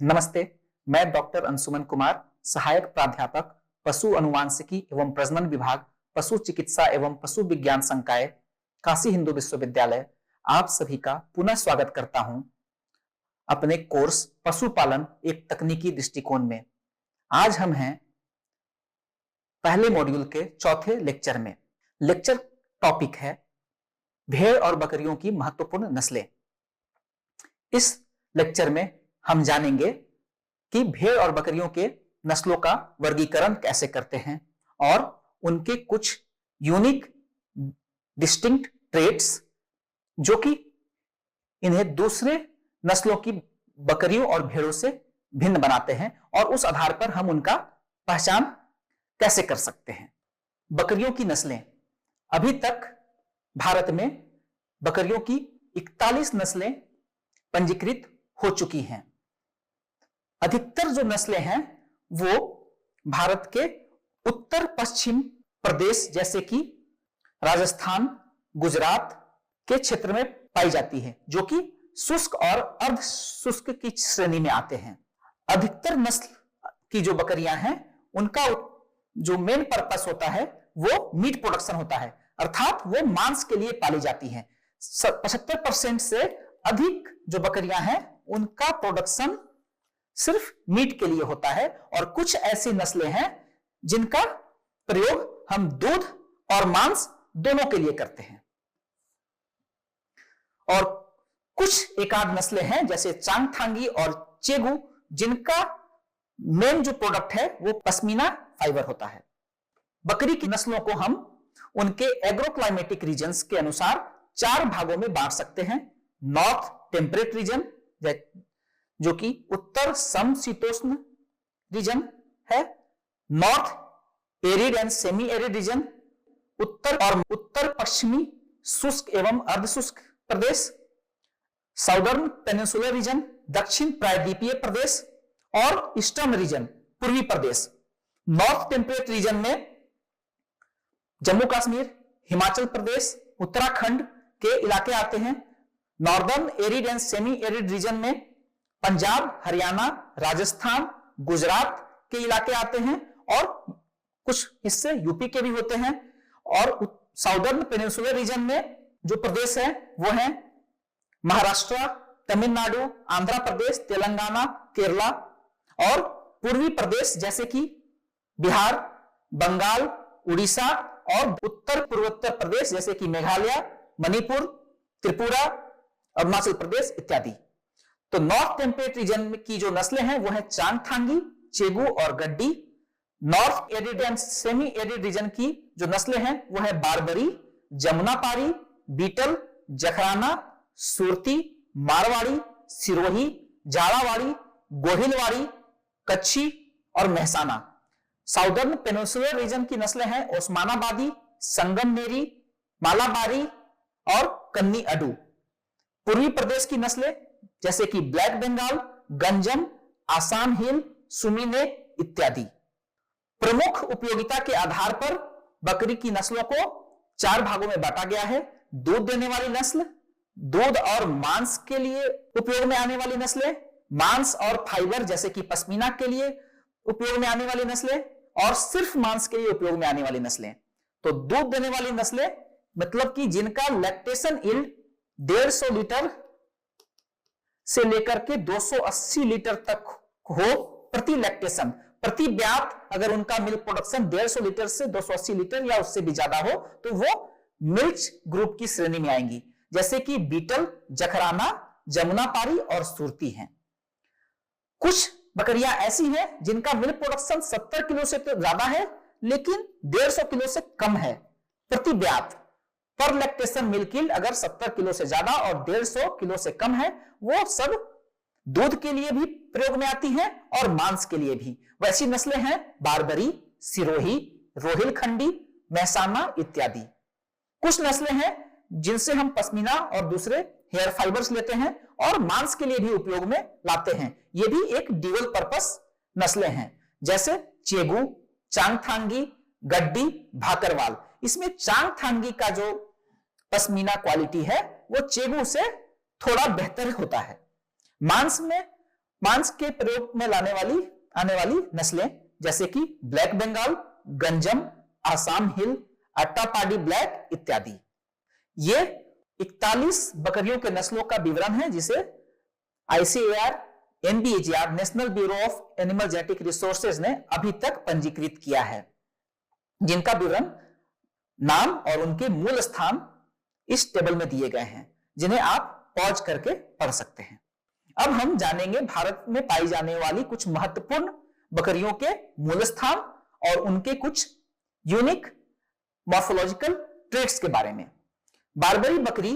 नमस्ते, मैं डॉक्टर अंशुमन कुमार, सहायक प्राध्यापक पशु अनुवांशिकी एवं प्रजनन विभाग, पशु चिकित्सा एवं पशु विज्ञान संकाय, काशी हिंदू विश्वविद्यालय, आप सभी का पुनः स्वागत करता हूं अपने कोर्स पशुपालन एक तकनीकी दृष्टिकोण में। आज हम हैं पहले मॉड्यूल के चौथे लेक्चर में। लेक्चर टॉपिक है भेड़ और बकरियों की महत्वपूर्ण नस्लें। इस लेक्चर में हम जानेंगे कि भेड़ और बकरियों के नस्लों का वर्गीकरण कैसे करते हैं और उनके कुछ यूनिक डिस्टिंक्ट ट्रेट्स जो कि इन्हें दूसरे नस्लों की बकरियों और भेड़ों से भिन्न बनाते हैं और उस आधार पर हम उनका पहचान कैसे कर सकते हैं। बकरियों की नस्लें, अभी तक भारत में बकरियों की 41 नस्लें पंजीकृत हो चुकी हैं। अधिकतर जो नस्लें हैं वो भारत के उत्तर पश्चिम प्रदेश जैसे कि राजस्थान, गुजरात के क्षेत्र में पाई जाती है, जो कि शुष्क और अर्ध शुष्क की श्रेणी में आते हैं। अधिकतर नस्ल की जो बकरियां हैं उनका जो मेन पर्पस होता है वो मीट प्रोडक्शन होता है, अर्थात वो मांस के लिए पाली जाती हैं। 75% से अधिक जो बकरियां हैं उनका प्रोडक्शन सिर्फ मीट के लिए होता है और कुछ ऐसी नस्लें हैं जिनका प्रयोग हम दूध और मांस दोनों के लिए करते हैं। और कुछ एकाध नस्लें हैं जैसे चांगथांगी और चेगू, जिनका मेन जो प्रोडक्ट है वो पश्मीना फाइबर होता है। बकरी की नस्लों को हम उनके एग्रोक्लाइमेटिक रीजन्स के अनुसार 4 भागों में बांट सकते हैं। नॉर्थ टेम्परेट रीजन जो कि उत्तर समशीतोष्ण रीजन है, north arid and semi arid region, उत्तर और उत्तर पश्चिमी शुष्क एवं अर्ध शुष्क प्रदेश, साउदर्न पेनिनसुलर रीजन दक्षिण प्रायद्वीपीय प्रदेश और ईस्टर्न रीजन पूर्वी प्रदेश। नॉर्थ टेम्परेट रीजन में जम्मू कश्मीर, हिमाचल प्रदेश, उत्तराखंड के इलाके आते हैं। Northern arid and semi arid reason में पंजाब, हरियाणा, राजस्थान, गुजरात के इलाके आते हैं और कुछ हिस्से यूपी के भी होते हैं। और साउदर्न पेनिनसुलर रीजन में जो प्रदेश है वो है महाराष्ट्र, तमिलनाडु, आंध्र प्रदेश, तेलंगाना, केरला और पूर्वी प्रदेश जैसे कि बिहार, बंगाल, उड़ीसा और उत्तर पूर्वोत्तर प्रदेश जैसे कि मेघालय, मणिपुर, त्रिपुरा, अरुणाचल प्रदेश इत्यादि। तो नॉर्थ टेम्परेट रीजन की जो नस्लें हैं वो है चांगथांगी, चेगू और गड्डी। North arid and semi arid reason की जो नस्लें हैं वो है बारबरी, जमुनापारी, बीटल, जखराना, सुरती, मारवाड़ी, सिरोही, झालावाड़ी, गोहिलवाड़ी, कच्छी और मेहसाना। साउदर्न पेनिनसुलर रीजन की नस्लें हैं ओस्मानाबादी, संगमनेरी, मालाबारी और कन्नी अडू। पूर्वी प्रदेश की नस्लें जैसे कि ब्लैक बंगाल, गंजम, आसाम हिल, सुमीने इत्यादि। प्रमुख उपयोगिता के आधार पर बकरी की नस्लों को 4 भागों में बांटा गया है। दूध देने वाली नस्ल, दूध और मांस के लिए उपयोग में आने वाली नस्लें, मांस और फाइबर जैसे कि पश्मीना के लिए उपयोग में आने वाली नस्लें और सिर्फ मांस के लिए उपयोग में आने वाली नस्लें। तो दूध देने वाली नस्लें मतलब कि जिनका लैक्टेशन यील्ड 150 लीटर से लेकर के 280 लीटर तक हो प्रति लैक्टेशन, प्रति ब्यात अगर उनका मिल्क प्रोडक्शन 150 लीटर से 280 लीटर या उससे भी ज्यादा हो तो वो मिल्क ग्रुप की श्रेणी में आएंगी, जैसे कि बीटल, जखराना, जमुनापारी और सुरती हैं। कुछ बकरियां ऐसी हैं जिनका मिल्क प्रोडक्शन 70 किलो से तो ज्यादा है लेकिन 150 किलो से कम है प्रति ब्यात। पर लैक्टेशन मिल्क यील्ड अगर 70 किलो से ज्यादा और 150 किलो से कम है, वो सब दूध के लिए भी प्रयोग में आती हैं और मांस के लिए भी। वैसी नस्लें हैं बारबरी, सिरोही, रोहिलखंडी, मेहसाना इत्यादि। कुछ नस्लें हैं जिनसे हम पश्मीना और दूसरे हेयर फाइबर्स लेते हैं और मांस के लिए भी उपयोग में लाते हैं। ये भी एक ड्यूअल पर्पस नस्लें हैं, जैसे चेगू, चांगथांगी, गड्डी, भाकरवाल। इसमें चांगथांगी का जो पश्मीना क्वालिटी है वो चेगू से थोड़ा बेहतर होता है। मांस में मांस के प्रयोग में आने वाली नस्लें जैसे कि ब्लैक बंगाल, गंजम, आसाम हिल, अट्टापाडी ब्लैक इत्यादि। ये 41 बकरियों के नस्लों का विवरण है जिसे ICAR NBAGR national bureau of animal genetic resources ने अभी तक पंजीकृत किया है, जिनका विवरण, नाम और उनके मूल स्थान इस टेबल में दिए गए हैं, जिन्हें आप पॉज करके पढ़ सकते हैं। अब हम जानेंगे भारत में पाई जाने वाली कुछ महत्वपूर्ण बकरियों के मूल स्थान और उनके कुछ यूनिक मॉर्फोलॉजिकल ट्रेट्स के बारे में। बारबरी बकरी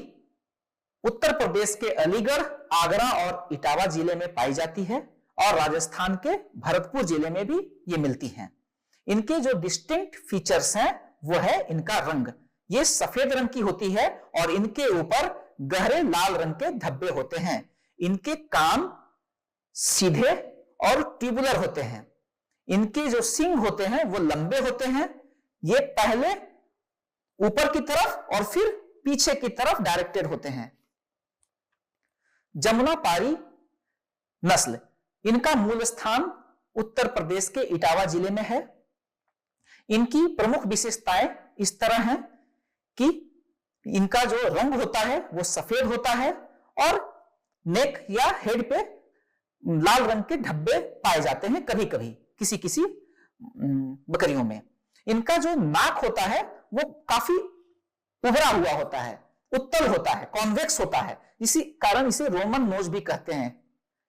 उत्तर प्रदेश के अलीगढ़, आगरा और इटावा जिले में पाई जाती है और राजस्थान के भरतपुर जिले में भी ये मिलती हैं। इनके जो डिस्टिंक्ट फीचर्स हैं वो है इनका रंग। ये सफेद रंग की होती है और इनके ऊपर गहरे लाल रंग के धब्बे होते हैं। इनके कान सीधे और ट्यूबुलर होते हैं। इनके जो सींग होते हैं वो लंबे होते हैं। ये पहले ऊपर की तरफ और फिर पीछे की तरफ डायरेक्टेड होते हैं। जमुनापारी नस्ल, इनका मूल स्थान उत्तर प्रदेश के इटावा जिले में है। इनकी प्रमुख विशेषताएं इस तरह हैं कि इनका जो रंग होता है वो सफेद होता है और नेक या हेड पे लाल रंग के धब्बे पाए जाते हैं कभी कभी किसी किसी बकरियों में। इनका जो नाक होता है वो काफी उभरा हुआ होता है, उत्तल होता है, कॉन्वेक्स होता है, इसी कारण इसे रोमन नोज भी कहते हैं।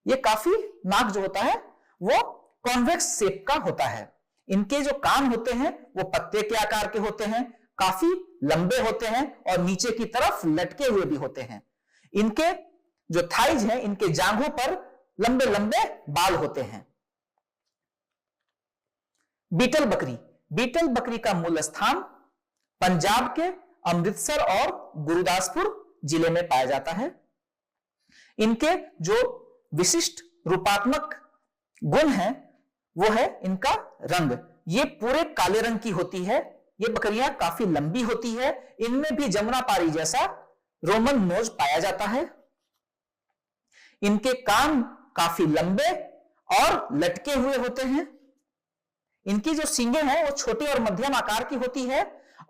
ये काफी नाक जो होता है वो कॉन्वेक्स शेप का होता है। इनके जो कान होते हैं वो पत्ते के आकार के होते हैं, काफी लंबे होते हैं और नीचे की तरफ लटके हुए भी होते हैं। इनके जो थाइज हैं, इनके जांघों पर लंबे लंबे बाल होते हैं। बीटल बकरी, बीटल बकरी का मूल स्थान पंजाब के अमृतसर और गुरुदासपुर जिले में पाया जाता है। इनके जो विशिष्ट रूपात्मक गुण है वो है इनका रंग। ये पूरे काले रंग की होती है। ये बकरियां काफी लंबी होती है। इनमें भी जमुनापारी जैसा रोमन नोज पाया जाता है। इनके कान काफी लंबे और लटके हुए होते हैं। इनकी जो सींगें हैं वो छोटी और मध्यम आकार की होती है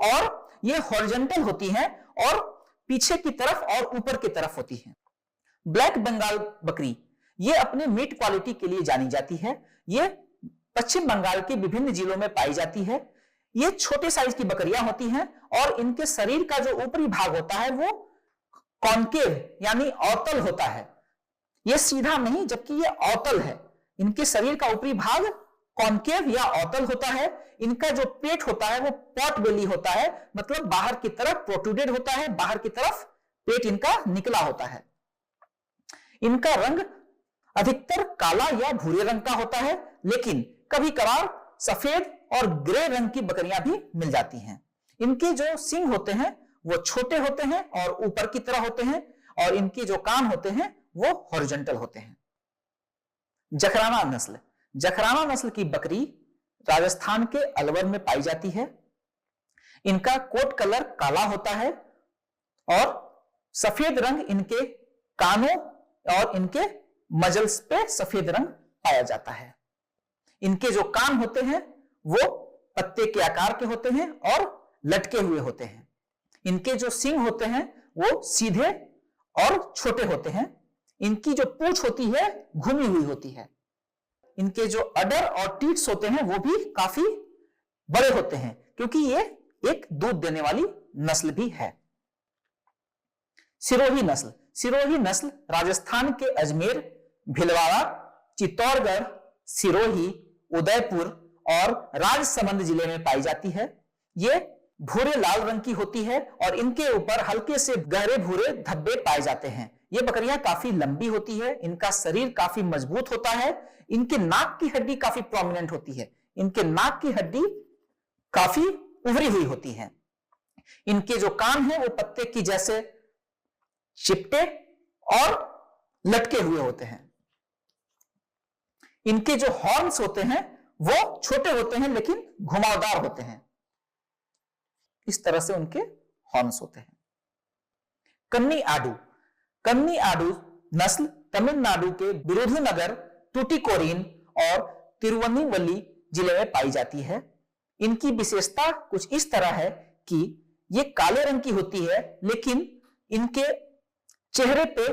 और ये हॉरिजॉन्टल होती हैं और पीछे की तरफ और ऊपर की तरफ होती हैं। ब्लैक बंगाल बकरी, ये अपने मीट क्वालिटी के लिए जानी जाती है। ये पश्चिम बंगाल के विभिन्न जिलों में पाई जाती है। ये छोटे साइज की बकरियां होती हैं और इनके शरीर का जो ऊपरी भाग होता है वो कॉन्केव यानी अवतल होता है। ये सीधा नहीं, जबकि ये अवतल है। इनके शरीर का ऊपरी भाग कॉन्केव या अवतल होता है। इनका जो पेट होता है वो पॉट बेली होता है, मतलब बाहर की तरफ प्रोट्रूडेड होता है, बाहर की तरफ पेट इनका निकला होता है। इनका रंग अधिकतर काला या भूरे रंग का होता है, लेकिन कभी कभार सफेद और ग्रे रंग की बकरियां भी मिल जाती हैं। इनके जो सींग होते हैं वो छोटे होते हैं और ऊपर की तरह होते हैं और इनके जो कान होते हैं वो हॉरिजॉन्टल होते हैं। जखराना नस्ल, जखराना नस्ल की बकरी राजस्थान के अलवर में पाई जाती है। इनका कोट कलर काला होता है और सफेद रंग इनके कानों और इनके मजल्स पे सफेद रंग पाया जाता है। इनके जो कान होते हैं वो पत्ते के आकार के होते हैं और लटके हुए होते हैं। इनके जो सींग होते हैं वो सीधे और छोटे होते हैं। इनकी जो पूंछ होती है घुमी हुई होती है। इनके जो अडर और टीट्स होते हैं वो भी काफी बड़े होते हैं, क्योंकि ये एक दूध देने वाली नस्ल भी है। सिरोही नस्ल, सिरोही नस्ल राजस्थान के अजमेर, भीलवाड़ा, चित्तौड़गढ़, सिरोही, उदयपुर और राजसमंद जिले में पाई जाती है। ये भूरे लाल रंग की होती है और इनके ऊपर हल्के से गहरे भूरे धब्बे पाए जाते हैं। ये बकरियां काफी लंबी होती है। इनका शरीर काफी मजबूत होता है। इनके नाक की हड्डी काफी प्रोमिनेंट होती है। इनके नाक की हड्डी काफी उभरी हुई होती है। इनके जो कान हैं वो पत्ते की जैसे चिपटे और लटके हुए होते हैं। इनके जो हॉर्न्स होते हैं वो छोटे होते हैं लेकिन घुमावदार होते हैं। इस तरह से उनके हॉर्न्स होते हैं। कन्नी आडू, कन्नी आडू नस्ल तमिलनाडु के विरुधुनगर टूटिकोरिन और तिरुवन्नमवली जिले में पाई जाती है। इनकी विशेषता कुछ इस तरह है कि ये काले रंग की होती है, लेकिन इनके चेहरे पे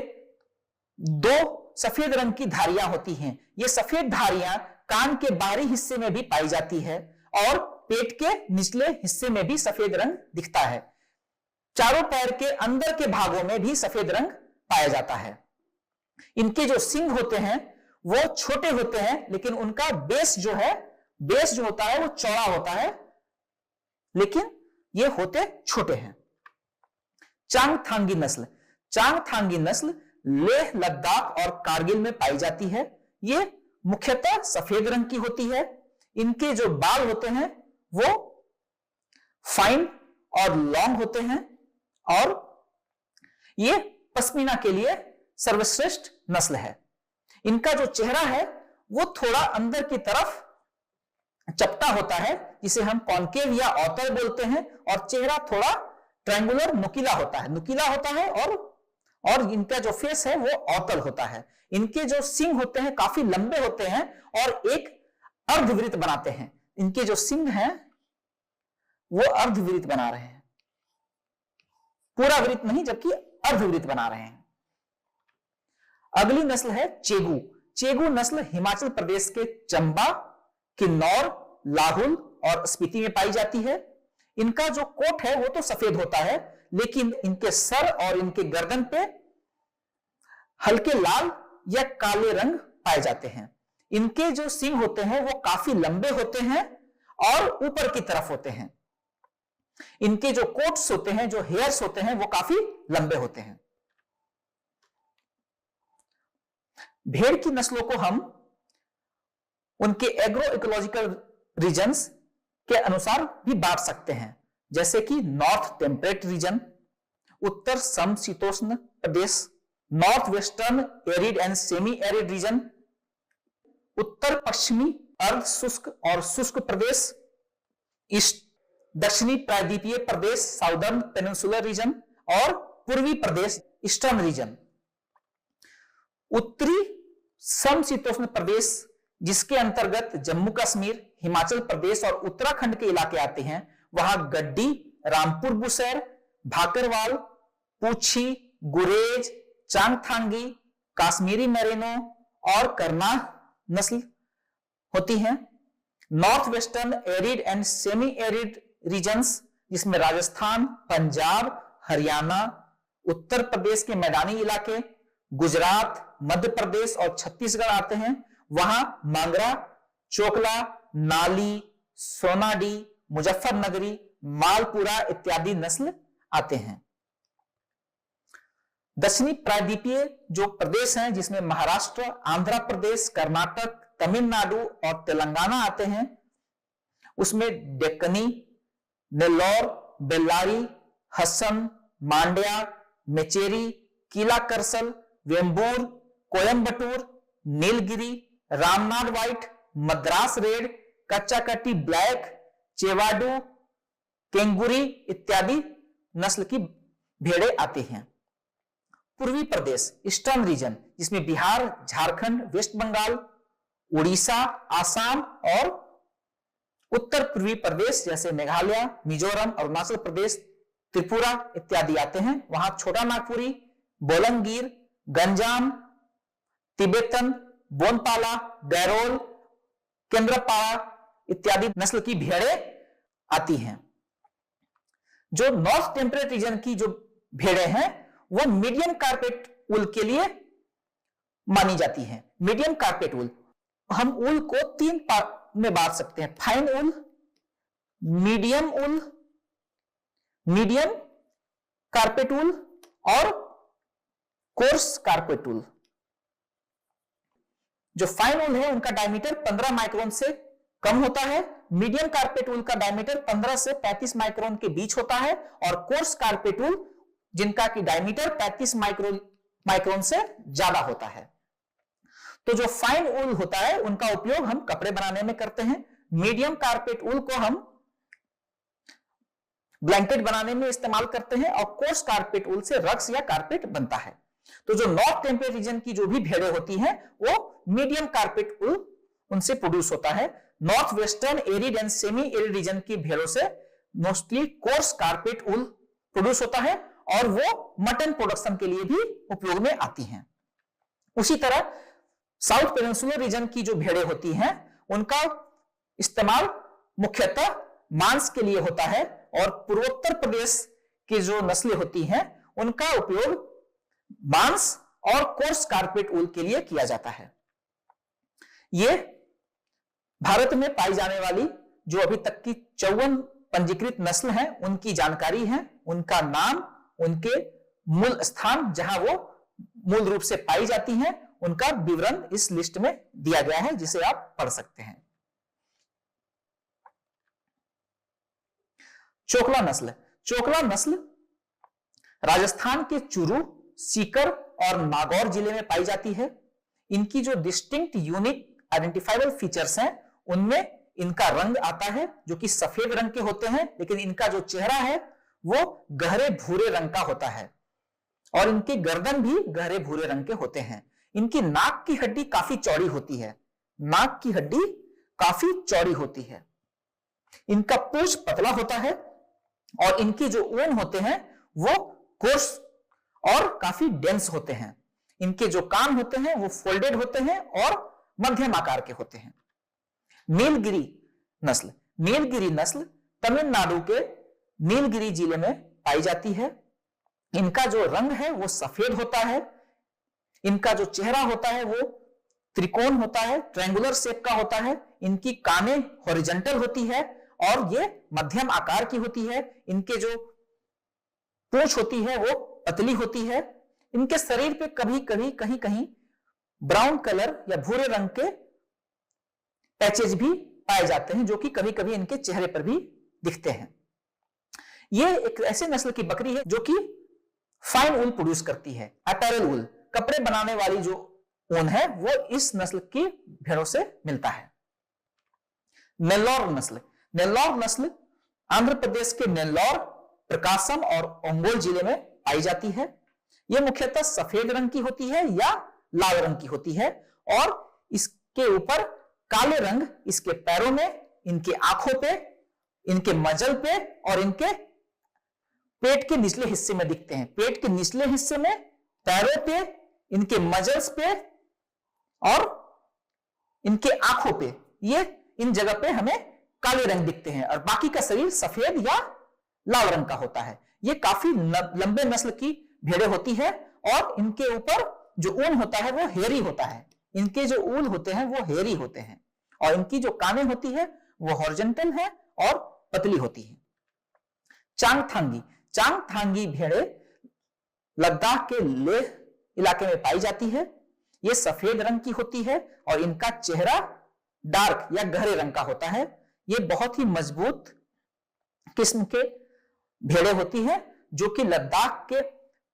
2 सफेद रंग की धारियां होती हैं। ये सफेद धारियां कान के बाहरी हिस्से में भी पाई जाती है और पेट के निचले हिस्से में भी सफेद रंग दिखता है। चारों पैर के अंदर के भागों में भी सफेद रंग पाया जाता है। इनके जो सींग होते हैं वो छोटे होते हैं, लेकिन उनका बेस जो होता है वो चौड़ा होता है, लेकिन ये होते छोटे हैं। चांगथांगी नस्ल लेह, लद्दाख और कारगिल में पाई जाती है। ये मुख्यतः सफेद रंग की होती है। इनके जो बाल होते हैं वो फाइन और लॉन्ग होते हैं और ये पश्मीना के लिए सर्वश्रेष्ठ नस्ल है। इनका जो चेहरा है वो थोड़ा अंदर की तरफ चपटा होता है, जिसे हम कॉन्केव या अवतल बोलते हैं, और चेहरा थोड़ा ट्रायंगुलर नुकीला होता है और इनका जो फेस है वो अवतल होता है। इनके जो सींग होते हैं काफी लंबे होते हैं और एक अर्धवृत्त बनाते हैं। इनके जो सींग हैं वो अर्धवृत्त बना रहे हैं, पूरा वृत्त नहीं, जबकि अर्धवृत्त बना रहे हैं। अगली नस्ल है चेगू नस्ल हिमाचल प्रदेश के चंबा, किन्नौर, लाहुल और स्पीति में पाई जाती है। इनका जो कोट है वो तो सफेद होता है, लेकिन इनके सर और इनके गर्दन पे हल्के लाल या काले रंग पाए जाते हैं। इनके जो सींग होते हैं वो काफी लंबे होते हैं और ऊपर की तरफ होते हैं। इनके जो कोट्स होते हैं, जो हेयर्स होते हैं, वो काफी लंबे होते हैं। भेड़ की नस्लों को हम उनके एग्रो इकोलॉजिकल रीजन्स के अनुसार भी बांट सकते हैं, जैसे कि नॉर्थ टेम्परेट रीजन, उत्तर समशीतोष्ण प्रदेश, north western arid and semi arid region, उत्तर पश्चिमी अर्ध शुष्क और शुष्क प्रदेश, ईस्ट दक्षिणी प्रायद्वीपीय प्रदेश साउदर्न पेनिनसुलर रीजन और पूर्वी प्रदेश ईस्टर्न रीजन। उत्तरी समशीतोष्ण प्रदेश, जिसके अंतर्गत जम्मू कश्मीर, हिमाचल प्रदेश और उत्तराखंड के इलाके आते हैं, वहां गड्डी, रामपुर बुशैर, भाकरवाल, पूछी, गुरेज, चांगथांगी, काश्मीरी मेरिनो और करना नस्ल होती हैं। North western arid and semi arid regions, जिसमें राजस्थान, पंजाब, हरियाणा, उत्तर प्रदेश के मैदानी इलाके, गुजरात, मध्य प्रदेश और छत्तीसगढ़ आते हैं, वहां मांगरा, चोकला, नाली, सोनाडी, मुजफ्फरनगरी, मालपुरा इत्यादि नस्ल आते हैं। दक्षिणी प्रायद्वीपीय जो प्रदेश हैं, जिसमें महाराष्ट्र, आंध्र प्रदेश, कर्नाटक, तमिलनाडु और तेलंगाना आते हैं, उसमें Deccani, Nellore, Bellary, Hassan, Mandya, Mecheri, Kilakarsal, Vembur, Coimbatore, Nilgiri, Ramnad white, Madras red, Kachchakatti black, Chevadu, Kenguri इत्यादि नस्ल की भेड़ें आती हैं। पूर्वी प्रदेश ईस्टर्न रीजन, जिसमें बिहार, झारखंड, वेस्ट बंगाल, उड़ीसा, आसाम और उत्तर पूर्वी प्रदेश जैसे मेघालय, मिजोरम, अरुणाचल प्रदेश, त्रिपुरा इत्यादि आते हैं, वहां छोटा नागपुरी, बोलंगीर, गंजाम, तिब्बतन, बोनपाला, गैरोल, केंद्रपाड़ा इत्यादि नस्ल की भेड़ें आती हैं। जो नॉर्थ टेम्परेट रीजन की जो भेड़ें हैं वो मीडियम कारपेट ऊल के लिए मानी जाती हैं। मीडियम कारपेट ऊल, हम ऊल को 3 पार्ट में बांट सकते हैं: फाइन ऊल, मीडियम ऊल, मीडियम कारपेट ऊल और कोर्स कारपेट ऊल। जो फाइन ऊल है उनका डायमीटर 15 माइक्रोन से कम होता है, मीडियम कारपेट ऊल का डायमीटर 15 से 35 माइक्रोन के बीच होता है, और कोर्स कारपेट ऊल जिनका की डायमीटर 35 माइक्रोन से ज्यादा होता है। तो जो फाइन ऊल होता है उनका उपयोग हम कपड़े बनाने में करते हैं। मीडियम कारपेट ऊल को हम ब्लैंकेट बनाने में इस्तेमाल करते हैं, और कोर्स कारपेट ऊल से रग्स या कारपेट बनता है। तो जो नॉर्थ टेम्परेट रीजन की जो भी भेड़ें होती हैं वो मीडियम कार्पेट ऊल उनसे प्रोड्यूस होता है। North western arid and semi arid reason की भेड़ों से मोस्टली कोर्स कार्पेट ऊल प्रोड्यूस होता है और वो मटन प्रोडक्शन के लिए भी उपयोग में आती हैं। उसी तरह साउथ पेनिनसुलर रीजन की जो भेड़ें होती हैं उनका इस्तेमाल मुख्यतः मांस के लिए होता है और पूर्वोत्तर प्रदेश की जो नस्लें होती हैं उनका उपयोग मांस और कोर्स कार्पेट ऊल के लिए किया जाता है। ये भारत में पाई जाने वाली जो अभी तक की 54 पंजीकृत नस्ल हैं उनकी जानकारी है, उनका नाम, उनके मूल स्थान जहां वो मूल रूप से पाई जाती हैं, उनका विवरण इस लिस्ट में दिया गया है जिसे आप पढ़ सकते हैं। चोकला नस्ल। चोकला नस्ल राजस्थान के चूरू, सीकर और नागौर जिले में पाई जाती है। इनकी जो डिस्टिंक्ट यूनिक आइडेंटिफाइबल फीचर्स हैं उनमें इनका रंग आता है जो कि सफेद रंग के होते हैं, लेकिन इनका जो चेहरा है वो गहरे भूरे रंग का होता है और इनके गर्दन भी गहरे भूरे रंग के होते हैं। इनकी नाक की हड्डी काफी चौड़ी होती है, नाक की हड्डी काफी चौड़ी होती है। इनका पूंछ पतला होता है और इनकी जो ऊन होते हैं वो कोर्स और काफी डेंस होते हैं। इनके जो कान होते हैं वो फोल्डेड होते हैं और मध्यम आकार के होते हैं। नीलगिरी नस्ल। नीलगिरी नस्ल तमिलनाडु के नीलगिरी जिले में पाई जाती है। इनका जो रंग है वो सफेद होता है। इनका जो चेहरा होता है वो त्रिकोण होता है, ट्रायंगुलर शेप का होता है। इनकी कानें हॉरिजॉन्टल होती है और ये मध्यम आकार की होती है। इनके जो पूंछ होती है वो पतली होती है। इनके शरीर पे कभी कभी कहीं कहीं ब्राउन कलर या भूरे रंग के पैचेज भी पाए जाते हैं जो कि कभी कभी इनके चेहरे पर भी दिखते हैं। ये एक ऐसे नस्ल की बकरी है जो कि फाइन ऊल प्रोड्यूस करती है। अपैरल ऊल, कपड़े बनाने वाली जो ऊन है वो इस नस्ल की भेड़ों से मिलता है। नेल्लौर नस्ल। नेल्लौर नस्ल आंध्र प्रदेश के नेल्लौर, प्रकाशम और ओंगोल जिले में पाई जाती है। यह मुख्यतः सफेद रंग की होती है या लाल रंग की होती है और इसके ऊपर काले रंग इसके पैरों में, इनके आंखों पे, इनके मजल पे और इनके पेट के निचले हिस्से में दिखते हैं। पेट के निचले हिस्से में, पैरों पे, इनके मजल्स पे और इनके आंखों पे, ये इन जगह पे हमें काले रंग दिखते हैं और बाकी का शरीर सफेद या लाल रंग का होता है। ये काफी लंबे नस्ल की भेड़ें होती है और इनके ऊपर जो ऊन होता है वो हेयरी होता है। इनके जो ऊल होते हैं वो हेयरी होते हैं और इनकी जो कानें होती है वो हॉरिजॉन्टल है और पतली होती है। चांगथांगी। चांगथांगी भेड़ें लद्दाख के लेह इलाके में पाई जाती है। ये सफेद रंग की होती है और इनका चेहरा डार्क या गहरे रंग का होता है। ये बहुत ही मजबूत किस्म के भेड़ें होती हैं जो कि लद्दाख के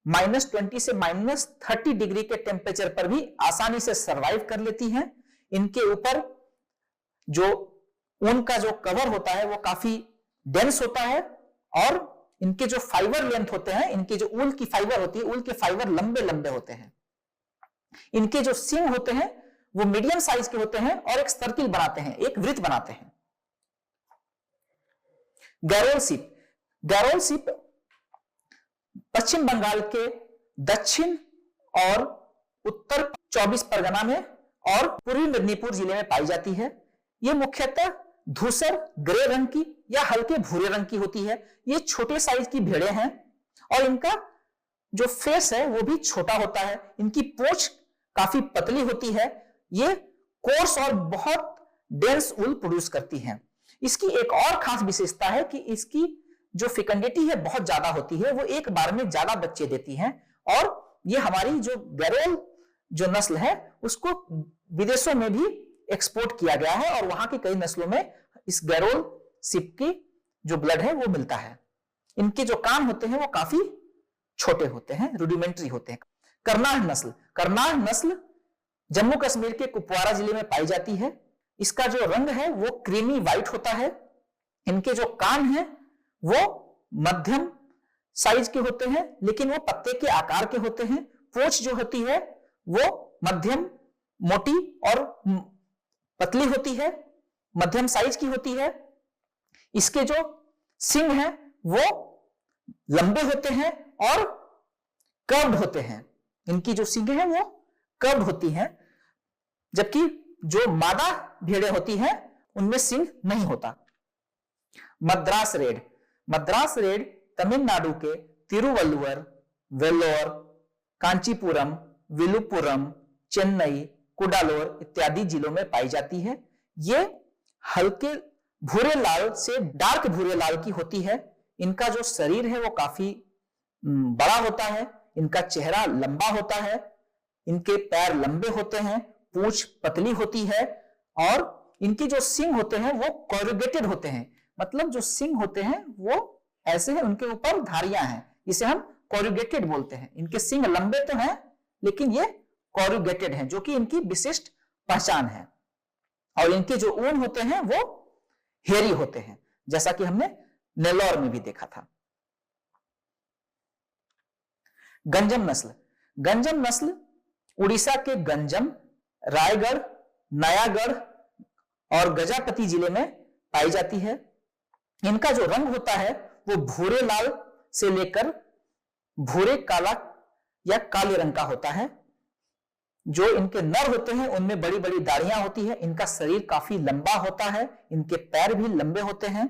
-20 से -30 डिग्री के टेम्परेचर पर भी आसानी से सरवाइव कर लेती हैं। इनके ऊपर जो ऊन का जो कवर होता है वो काफी डेंस होता है और इनके जो फाइबर लेंथ होते हैं, इनके जो ऊल की फाइबर होती है, ऊल के फाइबर लंबे लंबे होते हैं। इनके जो सींग होते हैं वो मीडियम साइज के होते हैं और एक सर्किल बनाते हैं, एक वृत्त बनाते हैं। गैरोल सीप। गैरोल सीप पश्चिम बंगाल के दक्षिण और उत्तर 24 परगना में और पूर्वी मेदिनीपुर जिले में पाई जाती है। यह मुख्यतः धूसर ग्रे रंग की या हल्के भूरे रंग की होती है। ये छोटे साइज की भेड़ें हैं और इनका जो फेस है वो भी छोटा होता है। इनकी पूंछ काफी पतली होती है। ये कोर्स और बहुत डेंस ऊल प्रोड्यूस करती हैं। इसकी एक और खास विशेषता है कि इसकी जो फिकंडिटी है बहुत ज्यादा होती है, वो एक बार में ज्यादा बच्चे देती हैं और ये हमारी जो गैरोल जो नस्ल है उसको विदेशों में भी एक्सपोर्ट किया गया है और वहां की कई नस्लों में इस गैरोल सीप की जो ब्लड है वो मिलता है। इनके जो कान होते हैं वो काफी छोटे होते हैं, रूडिमेंट्री होते हैं। करनाह नस्ल। करनाह नस्ल जम्मू कश्मीर के कुपवारा जिले में पाई जाती है। इसका जो रंग है वो क्रीमी व्हाइट होता है। इनके जो कान हैं वो मध्यम साइज के होते हैं लेकिन वो पत्ते के आकार के होते हैं। पूंछ जो होती है वो मध्यम मोटी और पतली होती है, मध्यम साइज की होती है। इसके जो सींग हैं वो लंबे होते हैं और कर्व्ड होते हैं। इनकी जो सींगें हैं वो कर्व्ड होती हैं, जबकि जो मादा भेड़ें होती हैं उनमें सींग नहीं होता। मद्रास रेड, मद्रास रेड तमिलनाडु के तिरुवल्लुवर, वेल्लोर, कांचीपुरम, विलुपुरम, चेन्नई, कुडालोर इत्यादि जिलों में पाई जाती है। ये हल्के भूरे लाल से डार्क भूरे लाल की होती है। इनका जो शरीर है वो काफी बड़ा होता है, इनका चेहरा लंबा होता है, इनके पैर लंबे होते हैं, पूंछ पतली होती है और इनकी जो सींग होते हैं वो कोरुगेटेड होते हैं। मतलब जो सींग होते हैं वो ऐसे हैं, उनके ऊपर धारियां हैं, इसे हम कोरुगेटेड बोलते हैं। इनके सींग लंबे तो हैं लेकिन ये कोरुगेटेड हैं, जो कि इनकी विशिष्ट पहचान है। और इनके जो ऊन होते हैं वो हेयरी होते हैं, जैसा कि हमने नेल्लोर में भी देखा था। गंजम नस्ल, गंजम नस्ल उड़ीसा के गंजम, रायगढ़, नयागढ़ और गजापति जिले में पाई जाती है। इनका जो रंग होता है वो भूरे लाल से लेकर भूरे काला या काले रंग का होता है। जो इनके नर होते हैं उनमें बड़ी बड़ी दाढ़ियां होती है, इनका शरीर काफी लंबा होता है, इनके पैर भी लंबे होते हैं।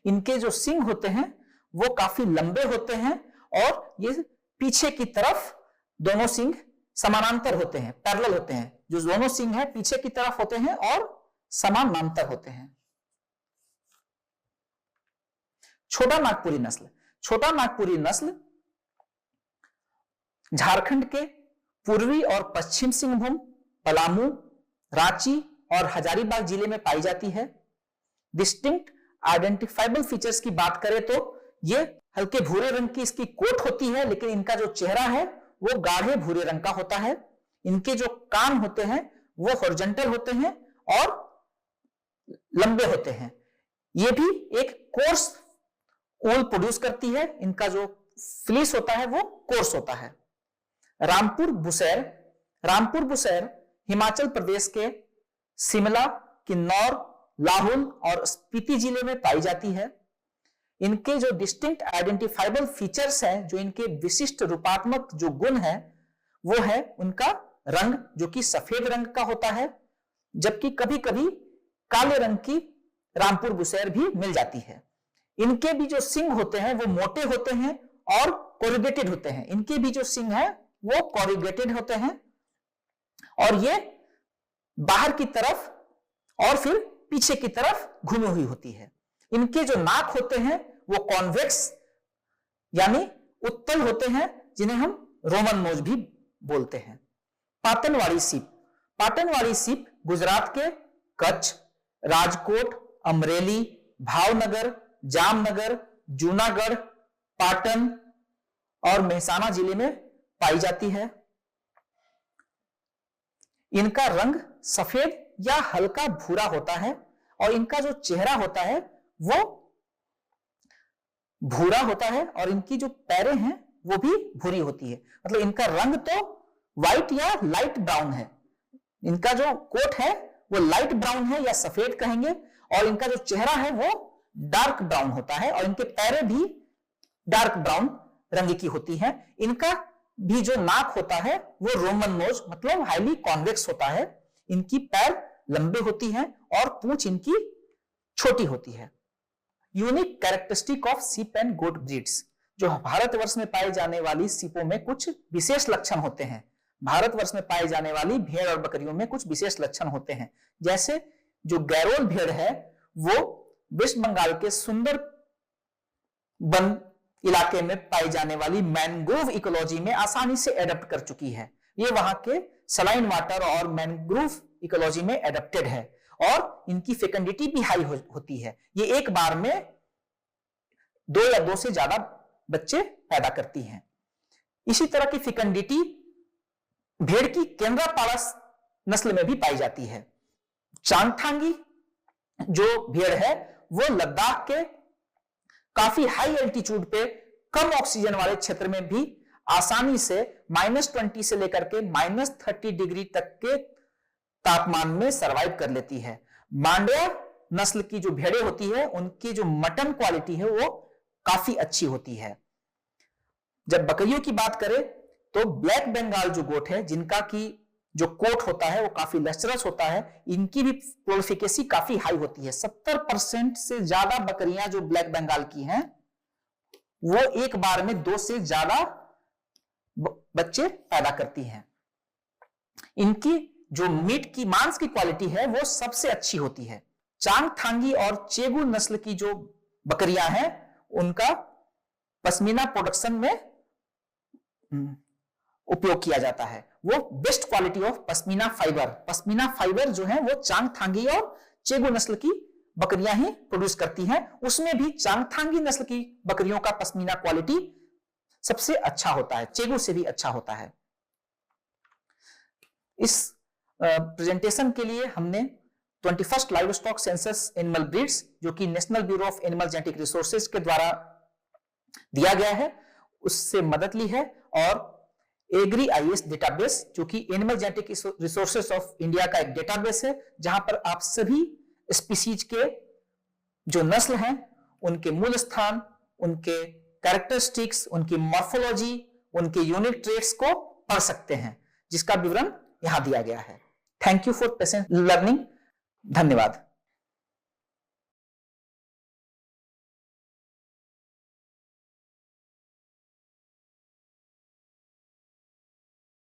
इनके जो सींग होते हैं वो काफी लंबे होते हैं और ये पीछे की तरफ दोनों सींग समानांतर होते हैं, पैरेलल होते हैं। जो दोनों सींग हैं पीछे की तरफ होते हैं और समानांतर होते हैं। छोटा नागपुरी नस्ल, छोटा नागपुरी नस्ल झारखंड के पूर्वी और पश्चिम सिंहभूम, पलामू, रांची और हजारीबाग जिले में पाई जाती है। डिस्टिंक्ट आइडेंटिफाइबल फीचर्स की बात करें तो ये हल्के भूरे रंग की इसकी कोट होती है, लेकिन इनका जो चेहरा है वो गाढ़े भूरे रंग का होता है। इनके जो कान होते हैं वो हॉरिजॉन्टल होते हैं और लंबे होते हैं। ये भी एक कोर्स ऊल प्रोड्यूस करती है, इनका जो फ्लीस होता है वो कोर्स होता है। रामपुर बुसैर, रामपुर बुसैर हिमाचल प्रदेश के शिमला, किन्नौर, लाहौल और स्पीति जिले में पाई जाती है। इनके जो डिस्टिंक्ट आइडेंटिफाइबल फीचर्स हैं, जो इनके विशिष्ट रूपात्मक जो गुण है वो है उनका रंग, जो कि सफेद रंग का होता है, जबकि कभी कभी काले रंग की रामपुर बुसैर भी मिल जाती है। इनके भी जो सींग होते हैं वो मोटे होते हैं और कोरुगेटेड होते हैं। इनके भी जो सींग है वो कोरुगेटेड होते हैं और ये बाहर की तरफ और फिर पीछे की तरफ घूमी हुई होती है। इनके जो नाक होते हैं वो कॉन्वेक्स यानी उत्तल होते हैं, जिन्हें हम रोमन नोज भी बोलते हैं। पाटनवाड़ी सीप, पाटनवाड़ी सीप गुजरात के कच्छ, राजकोट, अमरेली, भावनगर, जामनगर, जूनागढ़, पाटन और मेहसाना जिले में पाई जाती है। इनका रंग सफेद या हल्का भूरा होता है और इनका जो चेहरा होता है वो भूरा होता है और इनकी जो पैरें हैं वो भी भूरी होती है। मतलब इनका रंग तो व्हाइट या लाइट ब्राउन है। इनका जो कोट है वो लाइट ब्राउन है या सफेद कहेंगे और इनका जो चेहरा है वो डार्क ब्राउन होता है और इनके पैरें भी डार्क ब्राउन रंग की होती हैं। इनका भी जो नाक होता है वो रोमन नोज मतलब हाईली कॉन्वेक्स होता है। इनकी पैर लंबे होती हैं और पूंछ इनकी छोटी होती है। Unique characteristic of sheep and goat breeds, जो भारतवर्ष में पाई जाने वाली सीपों में कुछ विशेष लक्षण होते हैं। भारतवर्ष में पाई जाने वाली भेड़ और बकरियों में कुछ विशेष लक्षण होते हैं, जैसे जो गैरोल भेड़ है वो वेस्ट बंगाल के सुंदर वन इलाके में पाई जाने वाली मैंग्रोव इकोलॉजी में आसानी से एडप्ट कर चुकी है। ये वहां के सलाइन वाटर और मैंग्रोव इकोलॉजी में एडप्टेड है और इनकी फेकंडिटी भी हाई होती है। ये एक बार में 2 या 2 से ज्यादा बच्चे पैदा करती हैं। इसी तरह की फेकंडिटी भेड़ की केंद्रापाड़ा नस्ल में भी पाई जाती है। चांगथांगी जो भेड़ है वो लद्दाख के काफी हाई एल्टीट्यूड पे कम ऑक्सीजन वाले क्षेत्र में भी आसानी से -20 से लेकर के -30 डिग्री तक के तापमान में सरवाइव कर लेती है। मांड्या नस्ल की जो भेड़ें होती है उनकी जो मटन क्वालिटी है वो काफी अच्छी होती है। जब बकरियों की बात करें तो ब्लैक बंगाल जो गोट है, जिनका की जो कोट होता है वो काफी लचरस होता है, इनकी भी प्रोलिफिकेसी काफी हाई होती है। 70% से ज्यादा बकरियां जो ब्लैक बंगाल की हैं वो एक बार में 2 से ज्यादा बच्चे पैदा करती हैं। इनकी जो मीट की मांस की क्वालिटी है वो सबसे अच्छी होती है। चांगथांगी और चेगू नस्ल की जो बकरियां हैं उनका पश्मीना प्रोडक्शन में उपयोग किया जाता है। वो best quality of pashmina fibre जो है वो चांगथांगी और चेगू नस्ल की बकरियां ही प्रोड्यूस करती हैं। उसमें भी चांगथांगी नस्ल की बकरियों का पश्मीना क्वालिटी सबसे अच्छा होता है, चेगू से भी अच्छा होता है। इस प्रेजेंटेशन के लिए हमने 21st live stock census animal breeds जो कि national bureau of animal genetic resources के द्वारा दिया गया है उससे मदद ली है, और एग्री आईएस डेटाबेस जो कि animal genetic resources of India का एक डेटाबेस है, जहां पर आप सभी स्पीसीज के जो नस्ल हैं उनके मूल स्थान, उनके कैरेक्टरिस्टिक्स, उनकी मॉर्फोलॉजी, उनके यूनिक ट्रेट्स को पढ़ सकते हैं, जिसका विवरण यहां दिया गया है। Thank you for patient learning. धन्यवाद।